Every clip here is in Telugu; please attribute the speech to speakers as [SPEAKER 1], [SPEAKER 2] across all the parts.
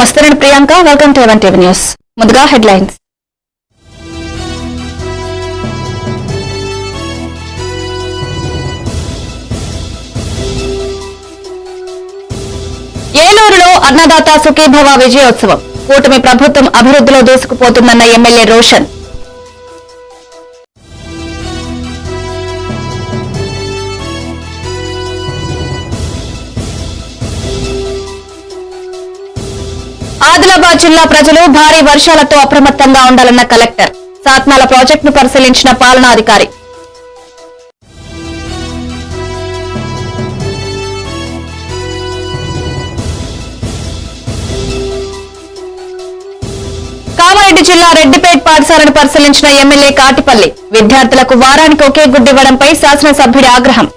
[SPEAKER 1] నమస్తే నేను Priyanka welcome to even TV news ముందుగా హెడ్లైన్స్ ఏలూరులో అన్నదాత సుఖీభవ విజయోత్సవం కూటమి ప్రభుత్వం అభివృద్ధిలో దూసుకుపోతుందన్న ఎమ్మెల్యే రోషన్ ఆదిలాబాద్ జిల్లా ప్రజలు భారీ వర్షాలతో అప్రమత్తంగా ఉండాలన్న కలెక్టర్ సాత్నాల ప్రాజెక్టును పరిశీలించిన పాలనాధికారి కామారెడ్డి జిల్లా రెడ్డిపేట్ పాఠశాలను పరిశీలించిన ఎమ్మెల్యే కాటిపల్లి విద్యార్థులకు వారానికి ఒకే గుడ్డివ్వడంపై శాసనసభ్యుడి ఆగ్రహం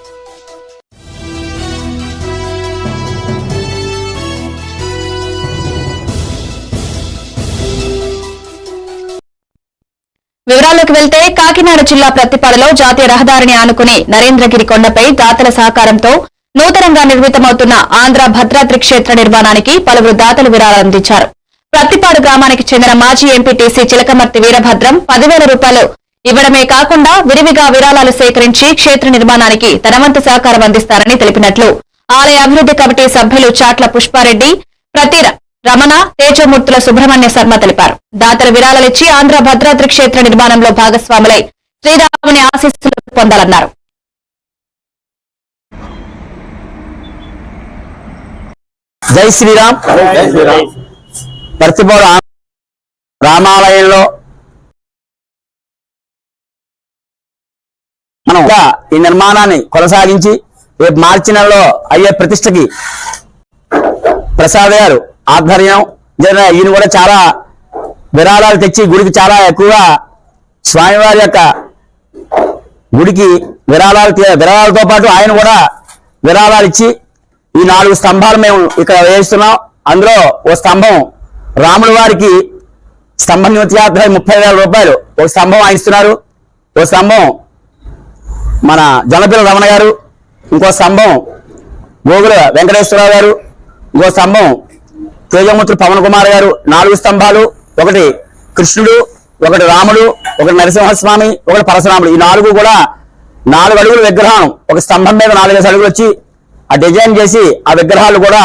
[SPEAKER 1] వివరాల్లోకి వెళ్తే కాకినాడ జిల్లా ప్రత్తిపాడులో జాతీయ రహదారిని ఆనుకుని నరేంద్రగిరి కొండపై దాతల సహకారంతో నూతనంగా నిర్మితమవుతున్న ఆంధ్ర భద్రాద్రి క్షేత్ర నిర్మాణానికి పలువురు దాతలు విరాళాలు అందించారు. ప్రత్తిపాడు గ్రామానికి చెందిన మాజీ ఎంపీటీసీ చిలకమర్తి వీరభద్రం 10,000 రూపాయలు ఇవ్వడమే కాకుండా విరివిగా విరాళాలు సేకరించి క్షేత్ర నిర్మాణానికి తన వంతు సహకారం అందిస్తారని తెలిపినట్లు ఆలయ అభివృద్ధి కమిటీ సభ్యులు చాట్ల పుష్పారెడ్డి, ప్రతి రమణ, తేజమూర్తుల సుబ్రహ్మణ్య శర్మ తెలిపారు. దాతలు విరాళాలిచ్చి ఆంధ్ర భద్రాద్రి క్షేత్ర నిర్మాణంలో భాగస్వాములై శ్రీరాముని ఆశీస్సులు పొందాలన్నారు.
[SPEAKER 2] జై శ్రీరామ్. ప్రతిపాడు రామాలయంలో మనం ఈ నిర్మాణాన్ని కొనసాగించి రేపు మార్చి నెలలో అయ్యే ప్రతిష్టకి ప్రసాద్ గారు ఆధ్వర్యం ఈయన కూడా చాలా విరాళాలు తెచ్చి గుడికి చాలా ఎక్కువగా స్వామివారి యొక్క గుడికి విరాళాలతో పాటు ఆయన కూడా విరాళాలు ఇచ్చి ఈ 4 స్తంభాలు మేము ఇక్కడ వేస్తున్నాం. అందులో ఓ స్తంభం రాముడి వారికి స్తంభం నిమిత్తార్థమై 30,000 రూపాయలు ఒక స్తంభం ఆయన ఇస్తున్నారు. ఓ స్తంభం మన జనపిల్ల రమణ గారు, ఇంకో స్తంభం గోగుల వెంకటేశ్వరరావు గారు, ఇంకో స్తంభం తేజమూర్తులు పవన్ కుమార్ గారు. 4 స్తంభాలు, ఒకటి కృష్ణుడు, ఒకటి రాముడు, ఒకటి నరసింహస్వామి, ఒకటి పరశురాముడు. ఈ 4 కూడా 4 అడుగుల విగ్రహం ఒక స్తంభం మీద 4 అడుగులు వచ్చి ఆ డిజైన్ చేసి ఆ విగ్రహాలు కూడా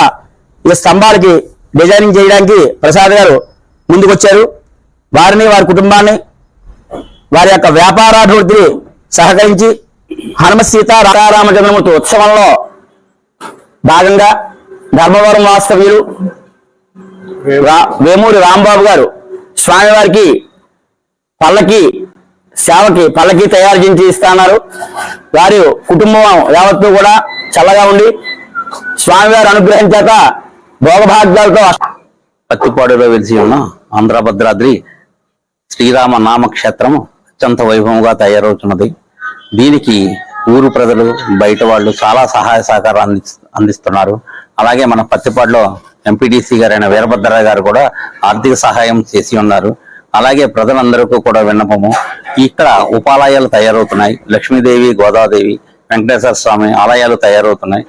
[SPEAKER 2] ఈ స్తంభాలకి డిజైనింగ్ చేయడానికి ప్రసాద్ గారు ముందుకొచ్చారు. వారిని, వారి కుటుంబాన్ని, వారి యొక్క వ్యాపారాభివృద్ధిని సహకరించి హనుమ సీతా రామచంద్రమూర్తి ఉత్సవంలో భాగంగా ధర్మవరం వాస్తవ్యులు వేమూరి రాంబాబు గారు స్వామివారికి పల్లకి తయారు చేసి ఇస్తున్నారు. వారి కుటుంబం యావత్తు కూడా చల్లగా ఉండి స్వామివారి అనుగ్రహం చేత భోగభాగ్యాలతో
[SPEAKER 3] పత్తిపాడులో వెలిసి ఉన్న ఆంధ్ర భద్రాద్రి శ్రీరామ నామక్షేత్రం అత్యంత వైభవంగా తయారవుతున్నది. దీనికి ఊరు ప్రజలు, బయట వాళ్ళు చాలా సహాయ సహకారం అందిస్తున్నారు. అలాగే మన పత్తిపాడులో ఎంపీటీసీ గారైన వీరభద్రరావు గారు కూడా ఆర్థిక సహాయం చేసి ఉన్నారు. అలాగే ప్రజలందరికీ కూడా విన్నపము, ఇక్కడ ఉపాలయాలు తయారవుతున్నాయి. లక్ష్మీదేవి, గోదాదేవి, వెంకటేశ్వర స్వామి ఆలయాలు తయారవుతున్నాయి.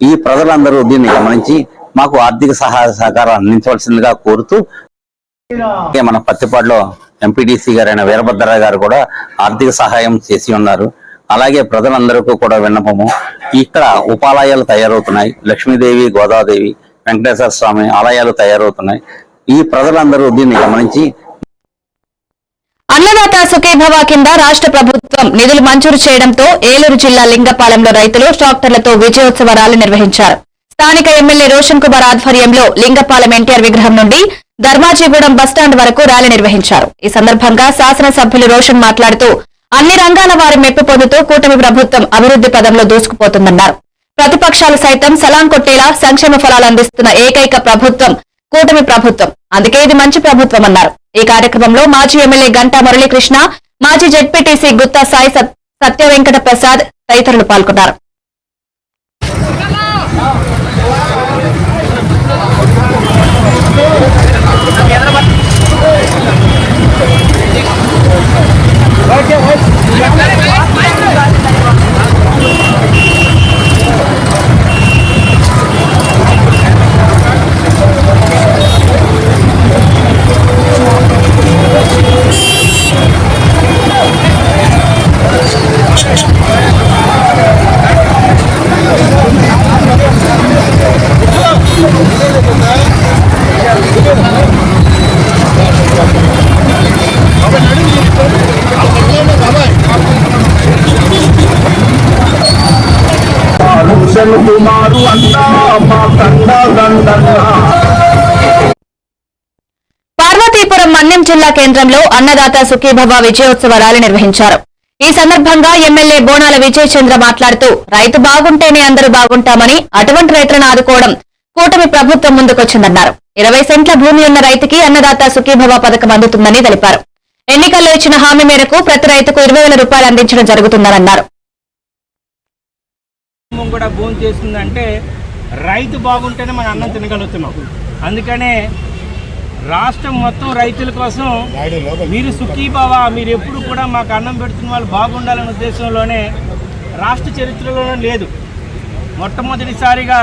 [SPEAKER 3] ఈ ప్రజలందరూ దీన్ని గమనించి మాకు ఆర్థిక సహాయ సహకారం అందించవలసిందిగా కోరుతూ మన పత్తిపాడులో ఎంపీటీసీ గారైన వీరభద్రరావు గారు కూడా ఆర్థిక సహాయం చేసి ఉన్నారు. అలాగే ప్రజలందరికీ కూడా విన్నపము, ఇక్కడ ఉపాలయాలు తయారవుతున్నాయి. లక్ష్మీదేవి, గోదాదేవి, వెంకటేశ్వర స్వామి ఆలయాలు తయారవుతున్నాయి. ఈ ప్రజలందరూ దీన్ని గమనించి
[SPEAKER 1] అన్నదాత సుఖీభవ కింద రాష్ట్ర ప్రభుత్వం నిధులు మంజూరు చేయడంతో ఏలూరు జిల్లా లింగపాలెంలో రైతులు ట్రాక్టర్లతో విజయోత్సవ ర్యాలీ నిర్వహించారు. స్థానిక ఎమ్మెల్యే రోషన్ కుమార్ ఆధ్వర్యంలో లింగపాలెం ఎన్టీఆర్ విగ్రహం నుండి ధర్మాజీగూడెం బస్టాండ్ వరకు ర్యాలీ నిర్వహించారు. ఈ సందర్భంగా శాసనసభ్యులు రోషన్ మాట్లాడుతూ అన్ని రంగాల వారి మెప్పు పొందుతూ కూటమి ప్రభుత్వం అభివృద్ధి పదంలో దూసుకుపోతుందన్నారు. ప్రతిపక్షాలు సైతం సలాం కొట్టేలా సంక్షేమ ఫలాలు అందిస్తున్న ఏకైక ప్రభుత్వం కూటమి ప్రభుత్వం, అందుకే ఇది మంచి ప్రభుత్వం అన్నారు. ఈ కార్యక్రమంలో మాజీ ఎమ్మెల్యే గంటా మురళీకృష్ణ, మాజీ జెడ్పీటీసీ గుత్తా సాయి సత్యవెంకట ప్రసాద్ తదితరులు పాల్గొన్నారు.
[SPEAKER 4] భూషణ్ కుమారు అన్నా మా కండా దండన్నా.
[SPEAKER 1] పార్వతీపురం మన్యం జిల్లా కేంద్రంలో అన్నదాత సుఖీభవ విజయోత్సవ ర్యాలీ నిర్వహించారు. ఈ సందర్భంగా ఎమ్మెల్యే బోనాల విజయ్ చంద్ర మాట్లాడుతూ రైతు బాగుంటేనే అందరూ బాగుంటామని, అటువంటి రైతులను ఆదుకోవడం కూటమి ప్రభుత్వం ముందుకొచ్చిందన్నారు. 20 సెంట్ల భూమి ఉన్న రైతుకి అన్నదాత సుఖీభవ పథకం అందుతుందని తెలిపారు. ఎన్నికల్లో ఇచ్చిన హామీ మేరకు ప్రతి రైతుకు 20,000 రూపాయలు అందించడం జరుగుతుందన్నారు.
[SPEAKER 5] కూడా భూమి చేస్తుందంటే రైతు బాగుంటేనే మనం అన్నం తినగలుగుతున్నాం. అందుకనే రాష్ట్రం మొత్తం రైతుల కోసం మీరు సుఖీభవ, మీరు ఎప్పుడు కూడా మాకు అన్నం పెడుతున్న వాళ్ళు బాగుండాలనే ఉద్దేశంలోనే రాష్ట్ర చరిత్రలోనే లేదు. మొట్టమొదటిసారిగా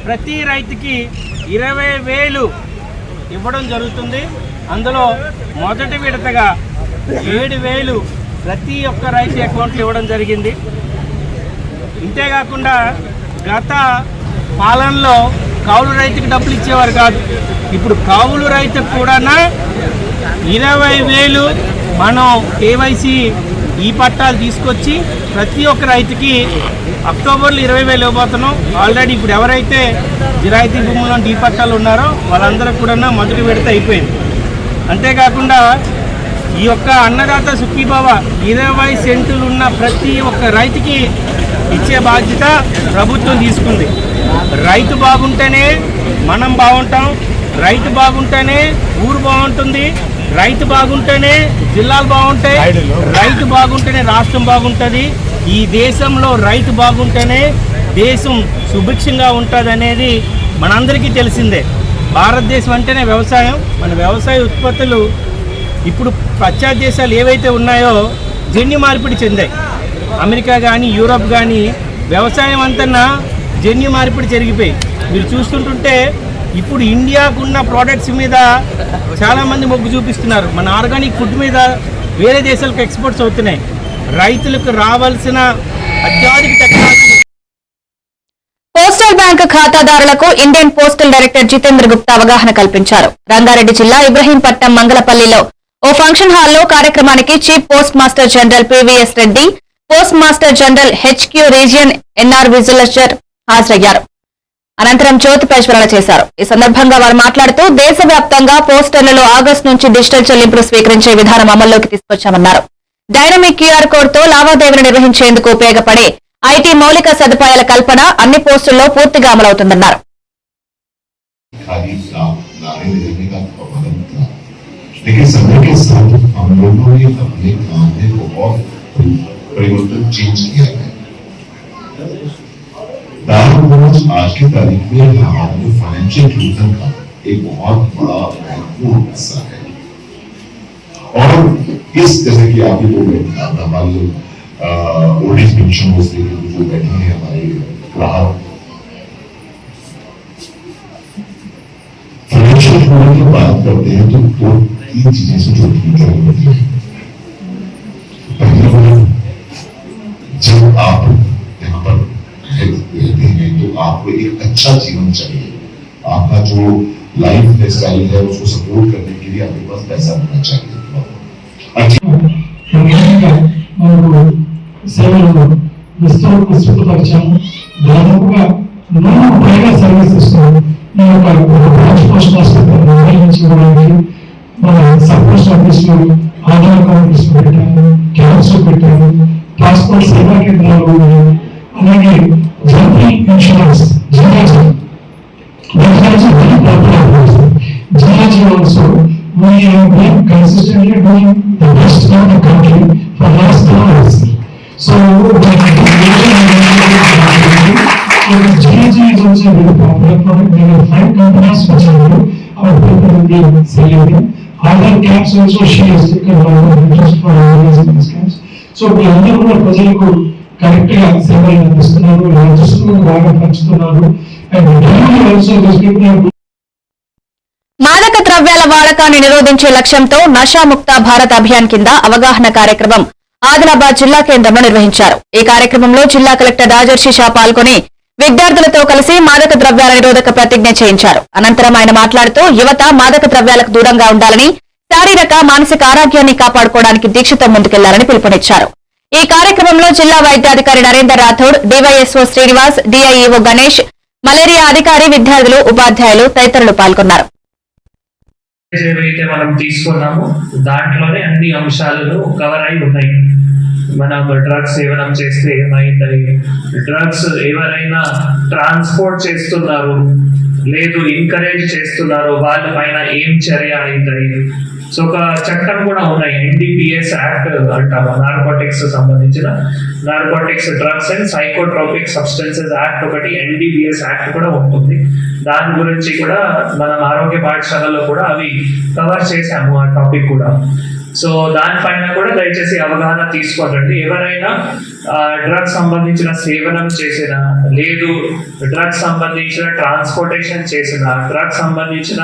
[SPEAKER 5] ప్రతి రైతుకి 20,000 ఇవ్వడం జరుగుతుంది. అందులో మొదటి విడతగా 7,000 ప్రతి ఒక్క రైతు అకౌంట్లో ఇవ్వడం జరిగింది. ఇంతేకాకుండా గత పాలనలో కౌలు రైతుకి డబ్బులు ఇచ్చేవారు కాదు. ఇప్పుడు కౌలు రైతుకు కూడా 20,000 మనం కేవైసీ ఈ పట్టాలు తీసుకొచ్చి ప్రతి ఒక్క రైతుకి అక్టోబర్లో 20,000 ఇవ్వబోతున్నాం. ఆల్రెడీ ఇప్పుడు ఎవరైతే జిరాయితీ భూముల్లో ఈ పట్టాలు ఉన్నారో వాళ్ళందరూ కూడా మొదటి విడత అయిపోయింది. అంతేకాకుండా ఈ యొక్క అన్నదాత సుఖీభవ 20 సెంటులు ఉన్న ప్రతి ఒక్క రైతుకి ఇచ్చే బాధ్యత ప్రభుత్వం తీసుకుంది. రైతు బాగుంటేనే మనం బాగుంటాం, రైతు బాగుంటేనే ఊరు బాగుంటుంది, రైతు బాగుంటేనే జిల్లాలు బాగుంటాయి, రైతు బాగుంటేనే రాష్ట్రం బాగుంటుంది. ఈ దేశంలో రైతు బాగుంటేనే దేశం సుభిక్షంగా ఉంటుంది అనేది మనందరికీ తెలిసిందే. భారతదేశం అంటేనే వ్యవసాయం. మన వ్యవసాయ ఉత్పత్తులు ఇప్పుడు పాశ్చాత్య దేశాలు ఏవైతే ఉన్నాయో జన్యు మార్పిడి చెందాయి. అమెరికా కానీ యూరోప్ కానీ వ్యవసాయం అంతన్నా జన్యు మార్పిడి జరిగిపోయి మీరు చూస్తుంటుంటే ఇప్పుడు ఇండియాకున్న ప్రోడక్ట్స్ మీద చాలామంది మొగ్గు చూపిస్తున్నారు. మన ఆర్గానిక్ ఫుడ్ మీద వేరే దేశాలకు ఎక్స్పోర్ట్స్ అవుతున్నాయి. రైతులకు రావాల్సిన అత్యాధునిక టెక్నాలజీ.
[SPEAKER 1] పోస్టల్ బ్యాంకు ఖాతాదారులకు Indian postal director Jitendra Gupta అవగాహన కల్పించారు. రంగారెడ్డి జిల్లా ఇబ్రహీంపట్నం మంగళపల్లిలో ఓ ఫంక్షన్ హాల్లో కార్యక్రమానికి chief postmaster general PVS Reddy, postmaster general HQ region NR విజిలెస్టర్ హాజరయ్యారు. అనంతరం జ్యోతి ప్రజ్వలన చేశారు. ఈ సందర్భంగా వారు మాట్లాడుతూ దేశవ్యాప్తంగా పోస్టర్లలో ఆగస్టు నుంచి డిజిటల్ చెల్లింపులు స్వీకరించే విధానం అమల్లోకి తీసుకొచ్చామన్నారు. డైనమిక్ క్యూఆర్ కోడ్ తో లావాదేవీలు నిర్వహించేందుకు ఉపయోగపడే ఐటీ మౌలిక సదుపాయాల కల్పన అన్ని పోస్టుల్లో పూర్తిగా అమలవుతుందన్నారు.
[SPEAKER 6] लेकिन समय के साथ हम लोगों ने अपने काम में बहुत परिवर्तन चेंज किया है। दारूगोज आज की तारीख में हमारे जो फाइनेंशियल इंक्लूजन का एक बहुत बड़ा महत्वपूर्ण हिस्सा है। और इस जैसे कि आप लोग हमारे ओल्ड एज पेंशन जो बैठे हैं हमारे ग्राहक फाइनेंशियल इंक्लूजन की बात करते हैं तो 2-3 चीजें से जुड़ती है। पहली बात, जब आप यहाँ पर रहते हैं तो आपको एक अच्छा जीवन चाहिए। आपका जो लाइफ स्टाइल है उसको सपोर्ट करने के लिए आपके पास पैसा होना चाहिए।
[SPEAKER 7] సేవలను విస్తృతపరిచాము. దాదాపుగా 100 పైగా సర్వీసెస్ ఈ యొక్క పోస్ట్ మాస్టర్ నిర్వహించుకోవడానికి మన సబ్ పోస్ట్ ఆఫీసులో ఆధార్ కౌంటర్స్ పెట్టాము, క్యాంప్స్ పెట్టాము, పాస్పోర్ట్ సేవా కేంద్రాలు ఉన్నాయి. అలాగే జర్నీ ఇన్సూరెన్స్ జియాజీ also we have been consistently doing the best in the country for last 2 years. So GIG is also a very popular product. There are 5 companies which are our people will be selling. Other camps also she has taken a lot of interest for organizing these camps. So we అందరూ ప్రజలకు కరెక్ట్ గా సేవలు అందిస్తున్నారు, రాజస్సులు బాగా పంచుతున్నారు. And also those people are
[SPEAKER 1] మాదక ద్రవ్యాల వాడకాన్ని నిరోధించే లక్ష్యంతో నషాముక్త భారత్ అభియాన్ కింద అవగాహన కార్యక్రమం ఆదిలాబాద్ జిల్లా కేంద్రంలో నిర్వహించారు. ఈ కార్యక్రమంలో జిల్లా కలెక్టర్ రాజర్షి షా పాల్గొని విద్యార్థులతో కలిసి మాదక ద్రవ్యాల నిరోధక ప్రతిజ్ఞ చేయించారు. అనంతరం ఆయన మాట్లాడుతూ యువత మాదక ద్రవ్యాలకు దూరంగా ఉండాలని, శారీరక మానసిక ఆరోగ్యాన్ని కాపాడుకోవడానికి దీక్షతో ముందుకెళ్లాలని పిలుపునిచ్చారు. ఈ కార్యక్రమంలో జిల్లా వైద్యాధికారి Narender Rathod, DYSO Srinivas, DIEO Ganesh, malaria అధికారి, విద్యార్థులు, ఉపాధ్యాయులు తదితరులు పాల్గొన్నారు.
[SPEAKER 8] ఏవైతే మనం తీసుకున్నామో దాంట్లోనే అన్ని అంశాలను కవర్ అయి ఉన్నాయి. మనం డ్రగ్స్ సేవనం చేస్తే ఏమైంది, డ్రగ్స్ ఎవరైనా ట్రాన్స్పోర్ట్ చేస్తున్నారు లేదు ఎంకరేజ్ చేస్తున్నారు వాళ్ళ పైన ఏం చర్య అవుతుంది. సో ఒక చట్టం కూడా ఉన్నాయి, NDPS యాక్ట్ అంటాము, నార్కోటిక్స్ సంబంధించిన narcotics drugs and psychotropic substances act ఒకటి, NDPS యాక్ట్ కూడా ఉంటుంది. దాని గురించి కూడా మనం ఆరోగ్య పాఠశాలలో కూడా అవి కవర్ చేశాము ఆ టాపిక్ కూడా. సో దానిపైన కూడా దయచేసి అవగాహన తీసుకోనండి. ఎవరైనా డ్రగ్స్ సంబంధించిన సేవనం చేసిన లేదు డ్రగ్స్ సంబంధించిన ట్రాన్స్పోర్టేషన్ చేసిన డ్రగ్స్ సంబంధించిన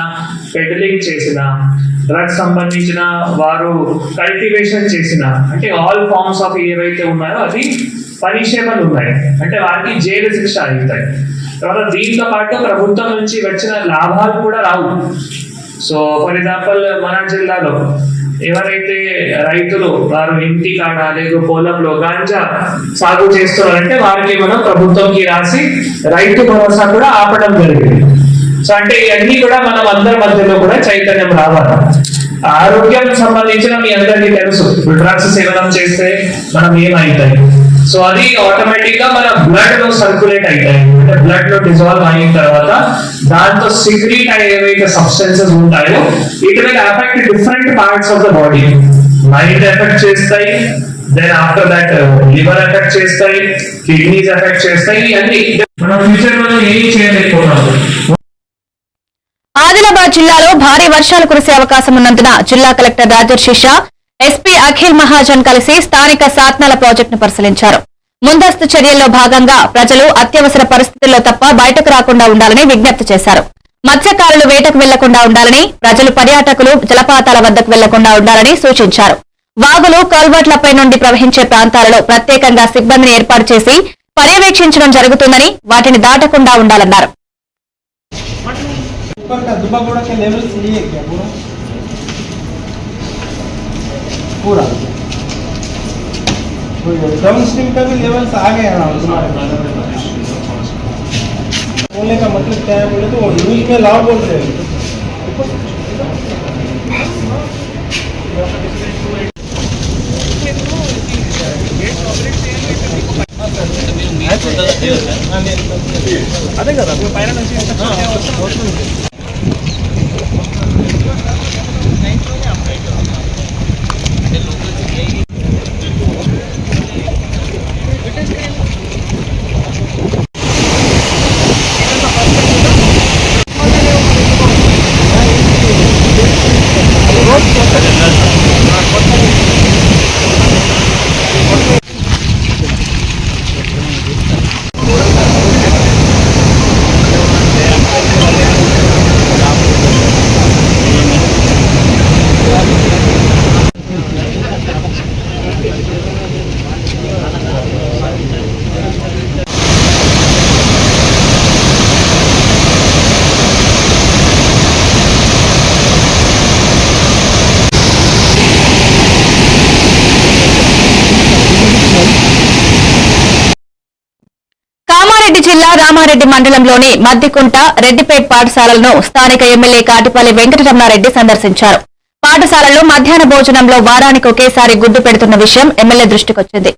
[SPEAKER 8] పెడలింగ్ చేసిన డ్రగ్స్ సంబంధించిన వారు కల్టివేషన్ చేసిన అంటే ఆల్ ఫార్మ్స్ ఆఫ్ ఏవైతే ఉన్నాయో అది పనిషేబుల్ ఉన్నాయి, అంటే వారికి జైలు శిక్ష అవుతాయి. తర్వాత దీంతో పాటు ప్రభుత్వం నుంచి వచ్చిన లాభాలు కూడా రావు. సో ఫర్ ఎగ్జాంపుల్ మన జిల్లాలో ఎవరైతే రైతులు వారు ఇంటి కాడ లేదు పొలంలో గాంజా సాగు చేస్తున్నారంటే వారికి మనం ప్రభుత్వంకి రాసి రైతు భరోసా కూడా ఆపడం జరిగింది. సో అంటే ఇవన్నీ కూడా మనం అందరి మధ్యలో కూడా చైతన్యం రావాలి. ఆరోగ్యం సంబంధించిన మీ అందరికీ తెలుసు, డ్రగ్స్ సేవనం చేస్తే మనం ఏమవుతాయి. సో అది ఆటోమేటిక్ గా మన బ్లడ్ లో సర్క్యులేట్ అవుతాయి, అంటే బ్లడ్ లో డిజాల్వ్ అయిన తర్వాత దాంతో సిక్రీట్ అయ్యే ఏవైతే సబ్స్టెన్సెస్ ఉంటాయో it will affect different parts of the body. Mind effect చేస్తాయి, then after that liver effect చేస్తాయి, కిడ్నీస్ ఎఫెక్ట్ చేస్తాయి. ఇవన్నీ మనం ఫ్యూచర్ లో ఏం చేయలేకపోతున్నాము.
[SPEAKER 1] ఆదిలాబాద్ జిల్లాలో భారీ వర్షాలు కురిసే అవకాశం ఉన్నందున జిల్లా కలెక్టర్ రాజర్షి షా, ఎస్పీ అఖిల్ మహాజన్ కలిసి స్థానిక సాత్నాల ప్రాజెక్టును పరిశీలించారు. ముందస్తు చర్యల్లో భాగంగా ప్రజలు అత్యవసర పరిస్థితుల్లో తప్ప బయటకు రాకుండా ఉండాలని విజ్ఞప్తి చేశారు. మత్స్యకారులు వేటకు వెళ్లకుండా ఉండాలని, ప్రజలు పర్యాటకులు జలపాతాల వద్దకు వెళ్లకుండా ఉండాలని సూచించారు. వాగులు, కల్వర్ట్లపై నుండి ప్రవహించే ప్రాంతాలలో ప్రత్యేకంగా సిబ్బందిని ఏర్పాటు చేసి పర్యవేక్షించడం జరుగుతుందని, వాటిని దాటకుండా ఉండాలన్నారు.
[SPEAKER 5] ऊपर का दुबागोड़ा के लेवल सही है क्या पूरा डाउन स्ट्रीम का भी लेवल्स आ गए ना बोलने का मतलब क्या है बोले तो न्यूज में लाभ बोलते हैं. అదే కదా పైన నుంచి
[SPEAKER 1] జిల్లా రామారెడ్డి మండలంలోని మద్దికుంట, రెడ్డిపేట్ పాఠశాలలను స్థానిక ఎమ్మెల్యే కాటిపల్లి వెంకటరమణారెడ్డి సందర్శించారు. పాఠశాలలో మధ్యాహ్న భోజనంలో వారానికి ఒకేసారి గుడ్డు పెడుతున్న విషయం ఎమ్మెల్యే దృష్టికొచ్చింది.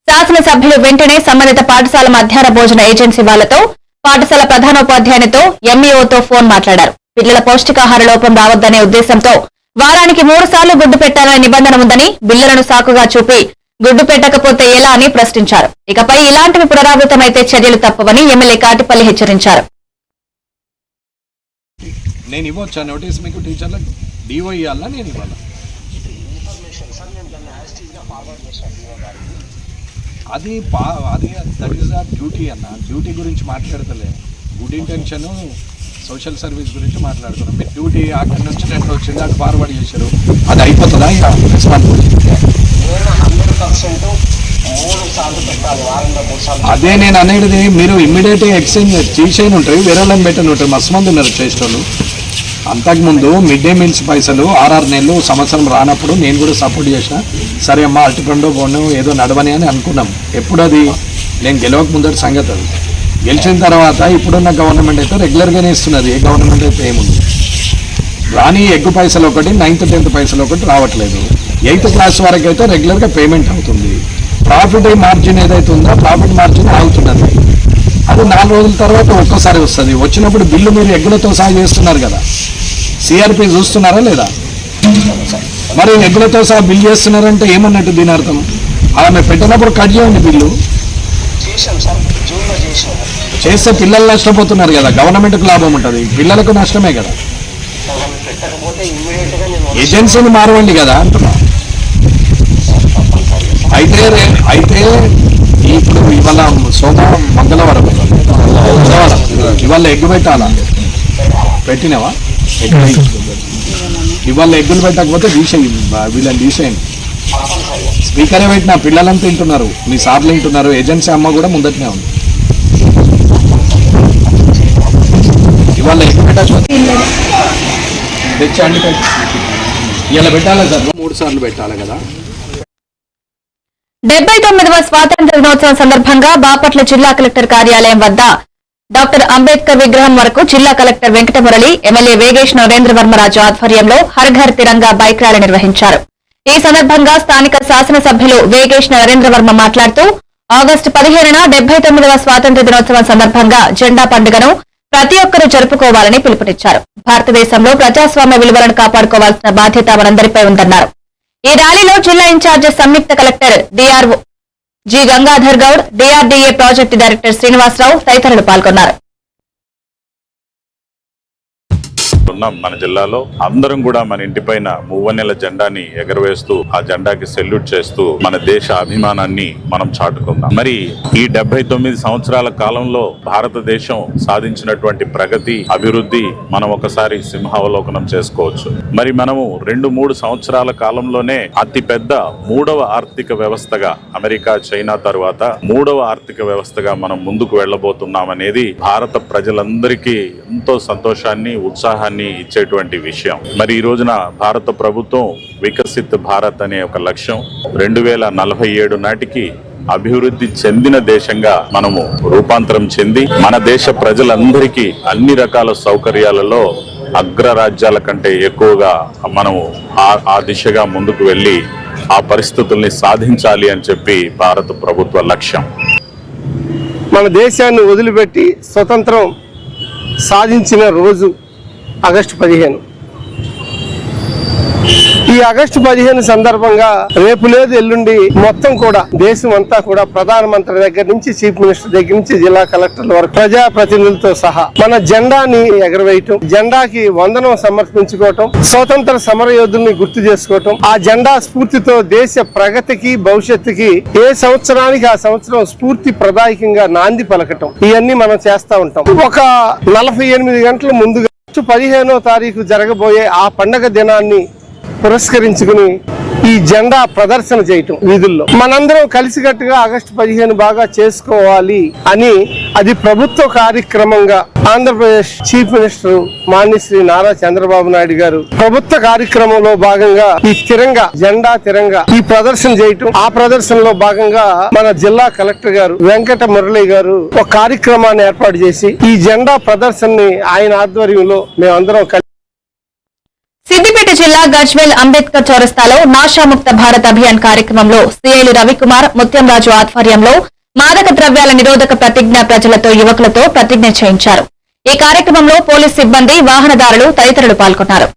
[SPEAKER 1] శాసనసభ్యులు వెంటనే సంబంధిత పాఠశాల మధ్యాహ్న భోజన ఏజెన్సీ వాళ్లతో, పాఠశాల ప్రధానోపాధ్యాయునితో, ఎంఈఓతో ఫోన్ మాట్లాడారు. పిల్లల పౌష్టికాహార లోపం రావద్దనే ఉద్దేశంతో వారానికి 3 సార్లు గుడ్డు పెట్టాలనే నిబంధన ఉందని, బిల్లులను సాకుగా చూపి గుడ్డు పెట్టకపోతే ఎలా అని ప్రశ్నించారు. ఇకపై ఇలాంటివి పునరావృతమైతే చర్యలు తప్పవని ఎమ్మెల్యే కాటిపల్లి హెచ్చరించారు.
[SPEAKER 9] నేను ఇవ్వచ్చా నోటీస్ మీకు టీచర్లకు? డిఓ ఇవ్వాలా నేను ఇవ్వాలా? అది దట్ ఈస్ ద డ్యూటీ అన్న. డ్యూటీ గురించి మాట్లాడతలే, గుడ్ ఇంటెన్షన్ సోషల్ సర్వీస్ గురించి మాట్లాడుతున్నాం. మీరు డ్యూటీ అక్కడి నుంచి రెండు వచ్చింది అటు ఫార్వర్డ్ చేశారు, అది అయిపోతుందా? ఇక రెస్పాన్సిబిలిటీ అదే నేను అనేది. మీరు ఇమ్మీడియట్ ఎక్స్చేంజ్ చేసేయని ఉంటారు, వేరే వాళ్ళని పెట్టని ఉంటారు, మస్తు మంది ఉన్నారు చేసేటోళ్ళు. అంతకుముందు మిడ్ డే మీల్స్ పైసలు 6 నెలలు సంవత్సరం రానప్పుడు నేను కూడా సపోర్ట్ చేసిన. సరే అమ్మా అటుకొండో పోను ఏదో నడవని అని అనుకున్నాం. ఎప్పుడు అది నేను గెలవక ముందటి సంగతి. అది గెలిచిన తర్వాత ఇప్పుడున్న గవర్నమెంట్ అయితే రెగ్యులర్గానే ఇస్తున్నది. ఏ గవర్నమెంట్ అయితే ఏముంది రాని ఎగ్గు పైసలు ఒకటి 9th 10th పైసలు ఒకటి రావట్లేదు. 8th క్లాస్ వరకు అయితే రెగ్యులర్గా పేమెంట్ అవుతుంది. ప్రాఫిట్ మార్జిన్ ఏదైతే ఉందో ప్రాఫిట్ మార్జిన్ ఆగుతున్నది. అది 4 రోజుల తర్వాత ఒక్కసారి వస్తుంది. వచ్చినప్పుడు బిల్లు మీరు ఎగ్గులతో సహా చేస్తున్నారు కదా, సిఆర్పి చూస్తున్నారా లేదా? మరి ఎగ్గులతో సహా బిల్ చేస్తున్నారంటే ఏమన్నట్టు దీని అర్థం? ఆమె పెట్టినప్పుడు కట్ చేయండి బిల్లు. చేస్తే పిల్లలు నష్టపోతున్నారు కదా, గవర్నమెంట్కి లాభం ఉంటుంది, పిల్లలకు నష్టమే కదా. ఏజెన్సీని మారవండి కదా అంటున్నా. అయితే ఇప్పుడు ఇవాళ సోమవారం మంగళవారం ఇవాళ ఎగ్గు పెట్టాలా? పెట్టినవా? ఇవాళ ఎగ్గులు పెట్టకపోతే తీసేయి, వీళ్ళని తీసేయండి. స్పీకరే పెట్టినా పిల్లలంతా తింటున్నారు, మీ సార్లు తింటున్నారు, ఏజెన్సీ అమ్మ కూడా ముందటనే ఉంది. ఇవాళ ఎగ్గు పెట్టకపోతే తెచ్చండి. ఇలా పెట్టాలా సార్? 3 సార్లు పెట్టాలి కదా.
[SPEAKER 1] 79వ స్వాతంత్ర దినోత్సవం సందర్భంగా బాపట్ల జిల్లా కలెక్టర్ కార్యాలయం వద్ద డాక్టర్ అంబేద్కర్ విగ్రహం వరకు జిల్లా కలెక్టర్ వెంకటమురళి, ఎమ్మెల్యే వేగేష్ నరేంద్రవర్మరాజు ఆధ్వర్యంలో హర్ ఘర్ తిరంగా బైక్ ర్యాలీ నిర్వహించారు. ఈ సందర్భంగా స్థానిక శాసనసభ్యులు వేగేష్ నరేంద్రవర్మ మాట్లాడుతూ ఆగస్టు 15న 79వ స్వాతంత్ర దినోత్సవం సందర్భంగా జెండా పండుగను ప్రతి ఒక్కరూ జరుపుకోవాలని పిలుపునిచ్చారు. భారతదేశంలో ప్రజాస్వామ్య విలువలను కాపాడుకోవాల్సిన బాధ్యత మనందరిపై ఉందన్నారు. ఈ ర్యాలీలో జిల్లా ఇన్ఛార్జి సంయుక్త collector DRO G Gangadhar Goud, DRDA project director Srinivasarao తదితరులు పాల్గొన్నారు.
[SPEAKER 10] మన జిల్లాలో అందరం కూడా మన ఇంటి పైన మువ్వన్నెల జెండాని ఎగరవేస్తూ ఆ జెండాకి సెల్యూట్ చేస్తూ మన దేశ అభిమానాన్ని మనం చాటుకుందాం. మరి ఈ 79 సంవత్సరాల కాలంలో భారతదేశం సాధించినటువంటి ప్రగతి, అభివృద్ధి మనం ఒకసారి సింహావలోకనం చేసుకోవచ్చు. మరి మనము 2-3 సంవత్సరాల కాలంలోనే అతి పెద్ద 3వ ఆర్థిక వ్యవస్థగా, అమెరికా చైనా తరువాత 3వ ఆర్థిక వ్యవస్థగా మనం ముందుకు వెళ్లబోతున్నామనేది భారత ప్రజలందరికీ ఎంతో సంతోషాన్ని, ఉత్సాహాన్ని ఇచ్చేటువంటి విషయం. మరి ఈ రోజున భారత ప్రభుత్వం వికసిత్ భారత్ అనే ఒక లక్ష్యం 2047 నాటికి అభివృద్ధి చెందిన దేశంగా మనము రూపాంతరం చెంది మన దేశ ప్రజలందరికీ అన్ని రకాల సౌకర్యాలలో అగ్రరాజ్యాల కంటే ఎక్కువగా మనము ఆ దిశగా ముందుకు వెళ్ళి ఆ పరిస్థితుల్ని సాధించాలి అని చెప్పి భారత ప్రభుత్వ లక్ష్యం.
[SPEAKER 5] మన దేశాన్ని వదిలిపెట్టి స్వతంత్రం సాధించిన రోజు ఆగస్టు 15. ఈ ఆగస్టు 15 సందర్భంగా రేపు లేదు ఎల్లుండి మొత్తం కూడా దేశం అంతా కూడా ప్రధానమంత్రి దగ్గర నుంచి చీఫ్ మినిస్టర్ దగ్గర నుంచి జిల్లా కలెక్టర్ల వరకు ప్రజా ప్రతినిధులతో సహా మన జెండాని ఎగరవేయటం, జెండాకి వందనం సమర్పించుకోవటం, స్వతంత్ర సమర యోధుల్ని గుర్తు చేసుకోవటం, ఆ జెండా స్ఫూర్తితో దేశ ప్రగతికి, భవిష్యత్తుకి ఏ సంవత్సరానికి ఆ సంవత్సరం స్ఫూర్తి ప్రదాయకంగా నాంది పలకటం, ఇవన్నీ మనం చేస్తా ఉంటాం. ఒక 48 గంటల ముందుగా 15వ తారీఖు జరగబోయే ఆ పండగ దినాన్ని పురస్కరించుకుని ఈ జెండా ప్రదర్శన చేయటం వీధుల్లో మనందరం కలిసికట్టుగా ఆగస్టు 15 బాగా చేసుకోవాలి అని, అది ప్రభుత్వ కార్యక్రమంగా ఆంధ్రప్రదేశ్ చీఫ్ మినిస్టర్ మాన్యశ్రీ నారా చంద్రబాబు నాయుడు గారు ప్రభుత్వ కార్యక్రమంలో భాగంగా ఈ తిరంగా, జెండా తిరంగా ఈ ప్రదర్శన చేయటం, ఆ ప్రదర్శనలో భాగంగా మన జిల్లా కలెక్టర్ గారు వెంకట మురళి గారు ఒక కార్యక్రమాన్ని ఏర్పాటు చేసి ఈ జెండా ప్రదర్శనని ఆయన ఆధ్వర్యంలో మేమందరం
[SPEAKER 1] సిద్దిపేట జిల్లా గజ్వేల్ అంబేద్కర్ చౌరస్తాలో నాశాముక్త భారత్ అభియాన్ కార్యక్రమంలో సిఐలు రవికుమార్, ముత్యంరాజు ఆధ్వర్యంలో మాదక ద్రవ్యాల నిరోధక ప్రతిజ్ఞ ప్రజలతో, యువకులతో ప్రతిజ్ఞ చేయించారు. ఈ కార్యక్రమంలో పోలీస్ సిబ్బంది, వాహనదారులు తదితరులు పాల్గొన్నారు.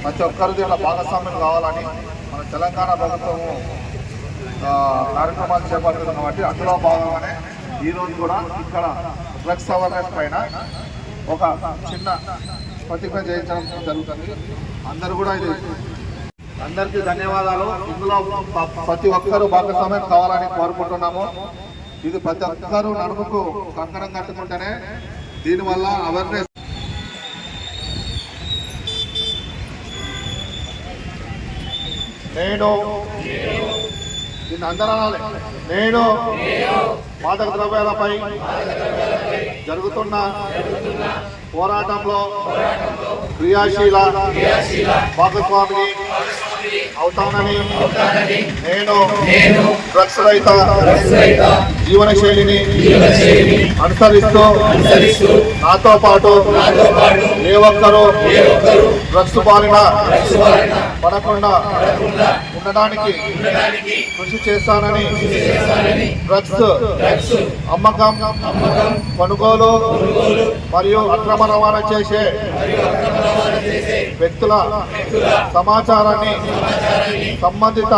[SPEAKER 6] ప్రతి ఒక్కరు దీనిలో భాగస్వామ్యం కావాలని మన తెలంగాణ ప్రభుత్వము కార్యక్రమాలు చేపడుతుంది కాబట్టి అందులో భాగంగానే ఈరోజు కూడా ఇక్కడ డ్రగ్స్ అవేర్నెస్ పైన ఒక చిన్న ప్రతిజ్ఞ చేయించడం జరుగుతుంది. అందరూ కూడా ఇది అందరికీ ధన్యవాదాలు. ఇందులో ప్రతి ఒక్కరూ భాగస్వామ్యం కావాలని కోరుకుంటున్నాము. ఇది ప్రతి ఒక్కరూ నడుముకు కంకణం కట్టుకుంటేనే దీనివల్ల అవేర్నెస్. నేను దీన్ని అందరూ నేను మాదక ద్రవ్యాలపై జరుగుతున్న పోరాటంలో క్రియాశీల భాగస్వామిని అవుతానని నేను డ్రగ్స్ రహిత జీవన శైలిని అనుసరిస్తూ నాతో పాటు ఏ ఒక్కరూ డ్రగ్స్ బారిన పడకుండా ఉండడానికి కృషి చేస్తానని డ్రగ్స్ అమ్మకం కొనుగోలు మరియు అక్రమ రవాణా చేసే వ్యక్తుల సమాచారాన్ని సంబంధిత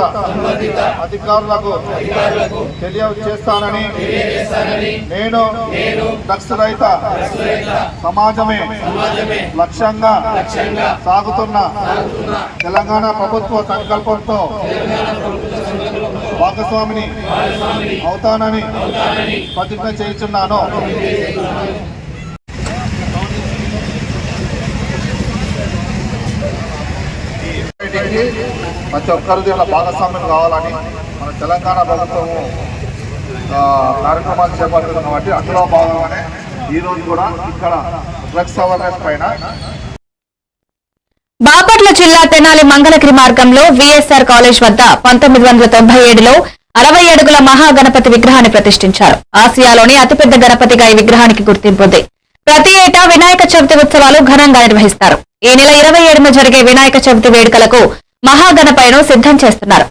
[SPEAKER 6] అధికారులకు తెలియజేస్తానని నేను డ్రగ్స్ రహిత సమాజమే లక్ష్యంగా సాగుతున్న తెలంగాణ ప్రభుత్వ సంకల్పంతో భాగస్వామిని అవుతానని ప్రతిజ్ఞ చేస్తున్నాను. ప్రతి ఒక్కరు దీనిలో భాగస్వామ్యం కావాలని మన తెలంగాణ ప్రభుత్వము కార్యక్రమాలు చేపడుతుంది కాబట్టి అందులో భాగంగానే ఈరోజు కూడా ఇక్కడ డ్రగ్స్ అవేర్నెస్ పైన
[SPEAKER 1] బాపట్ల జిల్లా తెనాలి మంగళగిరి మార్గంలో విఎస్ఆర్ కాలేజ్ వద్ద 1997లో 60 అడుగుల మహాగణపతి విగ్రహాన్ని ప్రతిష్ఠించారు. ఆసియాలోని అతిపెద్ద గణపతిగా ఈ విగ్రహానికి గుర్తింపు ఉంది. ప్రతి ఏటా వినాయక చవితి ఉత్సవాలు ఘనంగా నిర్వహిస్తారు. ఈ నెల 27న జరిగే వినాయక చవితి వేడుకలకు మహాగణపయ్యను సిద్ధం చేస్తున్నారు.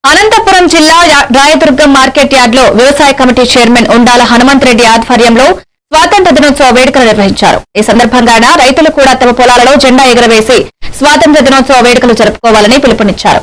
[SPEAKER 1] అనంతపురం జిల్లా రాయదుర్గం మార్కెట్ యార్డ్లో వ్యవసాయ కమిటీ చైర్మన్ ఉండాల హనుమంతరెడ్డి ఆధ్వర్యంలో స్వాతంత్ర దినోత్సవ వేడుకలు నిర్వహించారు. ఈ సందర్భంగా రైతులు కూడా తమ పొలాలలో జెండా ఎగురవేసి స్వాతంత్ర దినోత్సవ వేడుకలు జరుపుకోవాలని పిలుపునిచ్చారు.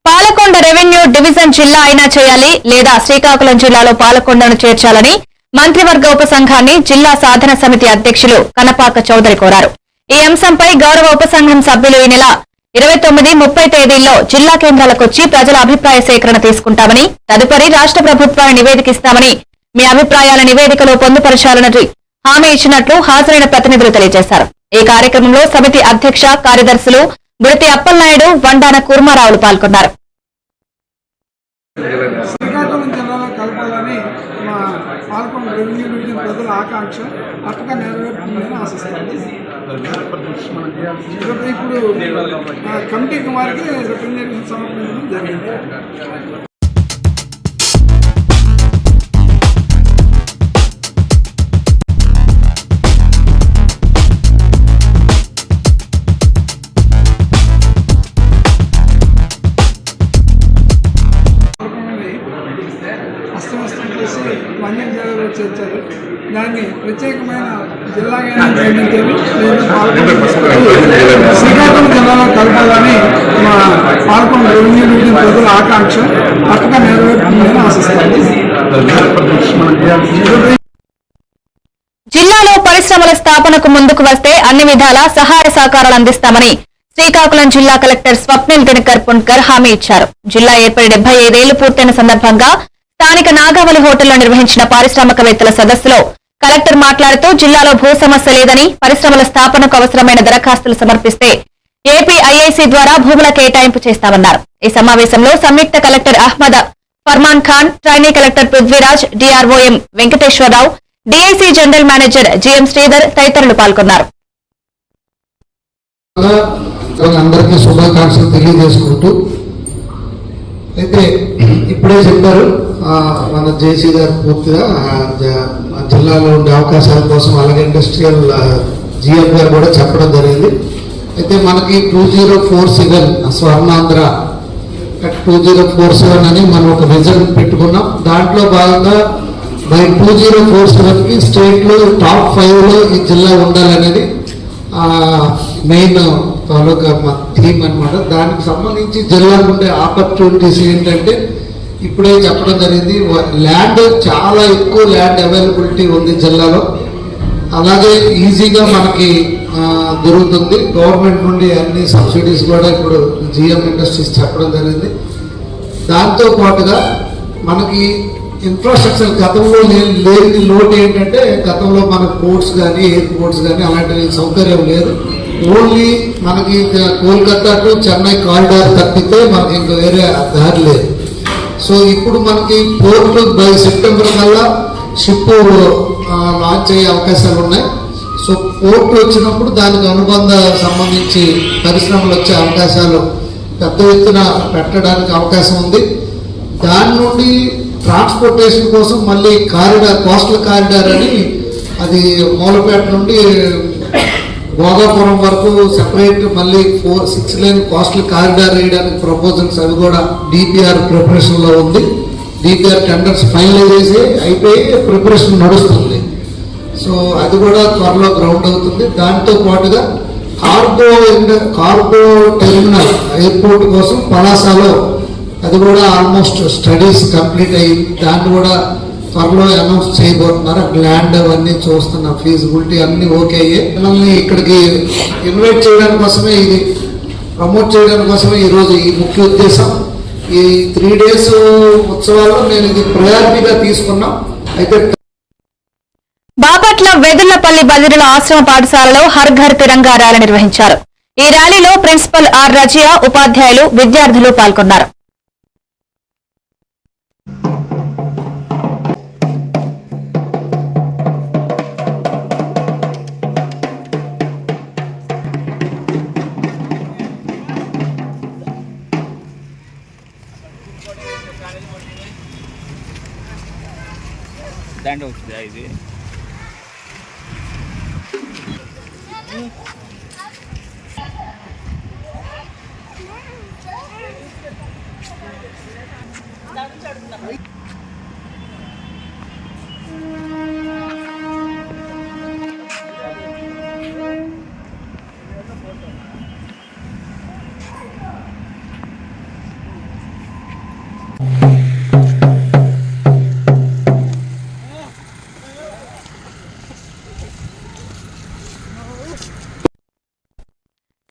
[SPEAKER 1] పాలకొండ రెవెన్యూ డివిజన్ జిల్లా అయినా చేయాలి లేదా శ్రీకాకుళం జిల్లాలో పాలకొండను చేర్చాలని మంత్రివర్గ ఉపసంఘాన్ని జిల్లా సాధన సమితి అధ్యక్షులు కనపాక చౌదరి కోరారు. ఈ అంశంపై గౌరవ ఉపసంఘం సభ్యులు ఈ నెల 29, 30 తేదీల్లో జిల్లా కేంద్రాలకొచ్చి ప్రజల అభిప్రాయ సేకరణ తీసుకుంటామని, తదుపరి రాష్ట్ర ప్రభుత్వాన్ని నివేదికిస్తామని, మీ అభిప్రాయాల నివేదికలో పొందుపరచాలని హామీ ఇచ్చినట్లు హాజరైన ప్రతినిధులు తెలియజేశారు. ఈ కార్యక్రమంలో సమితి అధ్యక్ష కార్యదర్శులు బుడితి అప్పలనాయుడు, వండాన కుర్మారావులు పాల్గొన్నారు.
[SPEAKER 11] శ్రీకాకుళం జిల్లాలో కలపాలని మా పాల్గొండ రెవెన్యూ డివిజన్ ప్రజల ఆకాంక్ష పక్కగా నెరవేరుతుందని ఆశిస్తాను. ఇప్పుడు కమిటీకి వారికి రిప్రజెంటేషన్ సమర్పించడం జరిగింది. చేర్చారు. దాన్ని ప్రత్యేకమైన జిల్లాగా నిర్మించారు. శ్రీకాకుళం జిల్లాలో కలపాలని మా పాల్గొండ రెవెన్యూ డివిజన్ ప్రజల ఆకాంక్ష పక్కగా నెరవేరుతుందని ఆశిస్తాను.
[SPEAKER 1] జిల్లాలో పరిశ్రమల స్థాపనకు ముందుకు వస్తే అన్ని విధాలా సహాయ సహకారాలు అందిస్తామని శ్రీకాకుళం జిల్లా కలెక్టర్ స్వప్నిల్ దినకర్ పుణ్కర్ హామీ ఇచ్చారు. జిల్లా ఏర్పడి 75 ఏళ్లు పూర్తయిన సందర్భంగా స్థానిక నాగావళి హోటల్లో నిర్వహించిన పారిశ్రామికవేత్తల సదస్సులో కలెక్టర్ మాట్లాడుతూ జిల్లాలో భూ సమస్య లేదని, పరిశ్రమల స్థాపనకు అవసరమైన దరఖాస్తులు సమర్పిస్తే ఏపీ ఐఐసీ ద్వారా భూముల కేటాయింపు చేస్తామన్నారు. ఈ సమావేశంలో సంయుక్త collector Ahmed Farman Khan, trainee collector Prithviraj, DRO M Venkateswararao, DIC general manager GM Sridhar తదితరులు పాల్గొన్నారు.
[SPEAKER 12] అందరికీ శుభాకాంక్షలు తెలియజేసుకుంటూ అయితే ఇప్పుడే చెప్పారు మన జేసీ గారు పూర్తిగా జిల్లాలో ఉండే అవకాశాల కోసం, అలాగే ఇండస్ట్రియల్ జిఎం గారు కూడా చెప్పడం జరిగింది. అయితే మనకి 2047 స్వర్ణాంధ్ర 2047 అని మనం ఒక విజన్ పెట్టుకున్నాం. దాంట్లో భాగంగా బై 2047కి స్టేట్లో టాప్ 5లో ఈ జిల్లా ఉండాలనేది మెయిన్ తాలూకా మా థీమ్ అనమాట. దానికి సంబంధించి జిల్లాకు ఉండే ఆపర్చునిటీస్ ఏంటంటే ఇప్పుడే చెప్పడం జరిగింది, ల్యాండ్ చాలా ఎక్కువ ల్యాండ్ అవైలబిలిటీ ఉంది జిల్లాలో. అలాగే ఈజీగా మనకి దొరుకుతుంది. గవర్నమెంట్ నుండి అన్ని సబ్సిడీస్ కూడా ఇప్పుడు జిఎం ఇండస్ట్రీస్ చెప్పడం జరిగింది. దాంతో పాటుగా మనకి ఇన్ఫ్రాస్ట్రక్చర్ గతంలో లేని లోటు ఏంటంటే గతంలో మనకు పోర్ట్స్ కానీ ఎయిర్పోర్ట్స్ కానీ అలాంటి సౌకర్యం లేదు. ఓన్లీ మనకి కోల్కతా టు చెన్నై కారిడార్ తప్పితే మనకి ఇంకా వేరే దారి లేదు. సో ఇప్పుడు మనకి పోర్టు బై సెప్టెంబర్ కల్లా షిప్ లాంచ్ అయ్యే అవకాశాలు ఉన్నాయి. సో పోర్టు వచ్చినప్పుడు దానికి అనుబంధ సంబంధించి పరిశ్రమలు వచ్చే అవకాశాలు పెద్ద ఎత్తున పెట్టడానికి అవకాశం ఉంది. దాని నుండి ట్రాన్స్పోర్టేషన్ కోసం మళ్ళీ కారిడార్, కోస్టల్ కారిడార్ అని అది మూలపేట నుండి భోగాపురం వరకు సెపరేట్ మళ్ళీ 4-6 లేన్ కోస్టల్ కారిడార్ వేయడానికి ప్రపోజల్స్ అవి కూడా డిపిఆర్ ప్రిపరేషన్లో ఉంది. డిపిఆర్ టెండర్స్ ఫైనలైజ్ చేసి అయిపోయి ప్రిపరేషన్ నడుస్తుంది. సో అది కూడా త్వరలో గ్రౌండ్ అవుతుంది. దాంతో పాటుగా కార్గో టెర్మినల్ ఎయిర్పోర్ట్ కోసం పలాసలో అది కూడా ఆల్మోస్ట్ స్టడీస్ కంప్లీట్ అయ్యి దాన్ని కూడా త్వరలో అనౌన్స్ చేయబోతున్నారు. ల్యాండ్ అవన్నీ చూస్తున్న ఫీజిబిలిటీ అన్ని ఓకే అయ్యాయి. మనల్ని ఇక్కడికి ఇన్వైట్ చేయడానికి కోసమే, ఇది ప్రమోట్ చేయడానికి కోసమే ఈరోజు ఈ ముఖ్య ఉద్దేశం. ఈ 3 days ఉత్సవాల్లో నేను ఇది ప్రయారిటీగా తీసుకున్నాం. అయితే
[SPEAKER 1] బాపట్ల వెదుళ్లపల్లి బదిరుల ఆశ్రమ పాఠశాలలో హర్ ఘర్ తిరంగా ర్యాలీ నిర్వహించారు. ఈ ర్యాలీలో ప్రిన్సిపల్ ఆర్ రజియా, ఉపాధ్యాయులు, విద్యార్థులు పాల్గొన్నారు.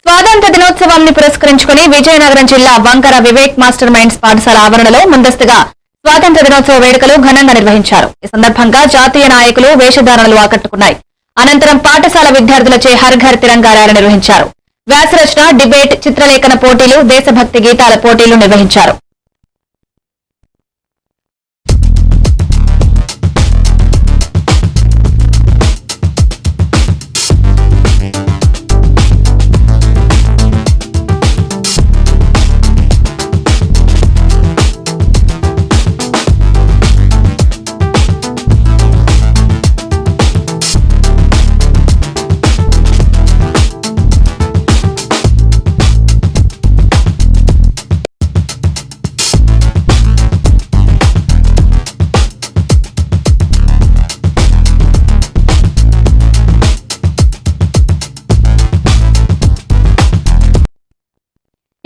[SPEAKER 1] స్వాతంత్ర దినోత్సవాన్ని పురస్కరించుకుని విజయనగరం జిల్లా వంకర వివేక్ మాస్టర్ మైండ్స్ పాఠశాల ఆవరణలో ముందస్తుగా స్వాతంత్ర దినోత్సవ వేడుకలు ఘనంగా నిర్వహించారు. ఈ సందర్భంగా జాతీయ నాయకులు వేషధారణలు ఆకట్టుకున్నాయి. అనంతరం పాఠశాల విద్యార్థులచే హర్ ఘర్ తిరంగా ర్యాలీ నిర్వహించారు. వ్యాసరచన, డిబేట్, చిత్రలేఖన పోటీలు, దేశభక్తి గీతాల పోటీలు నిర్వహించారు.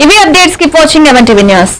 [SPEAKER 1] ఇవి updates. Keep watching even TV news.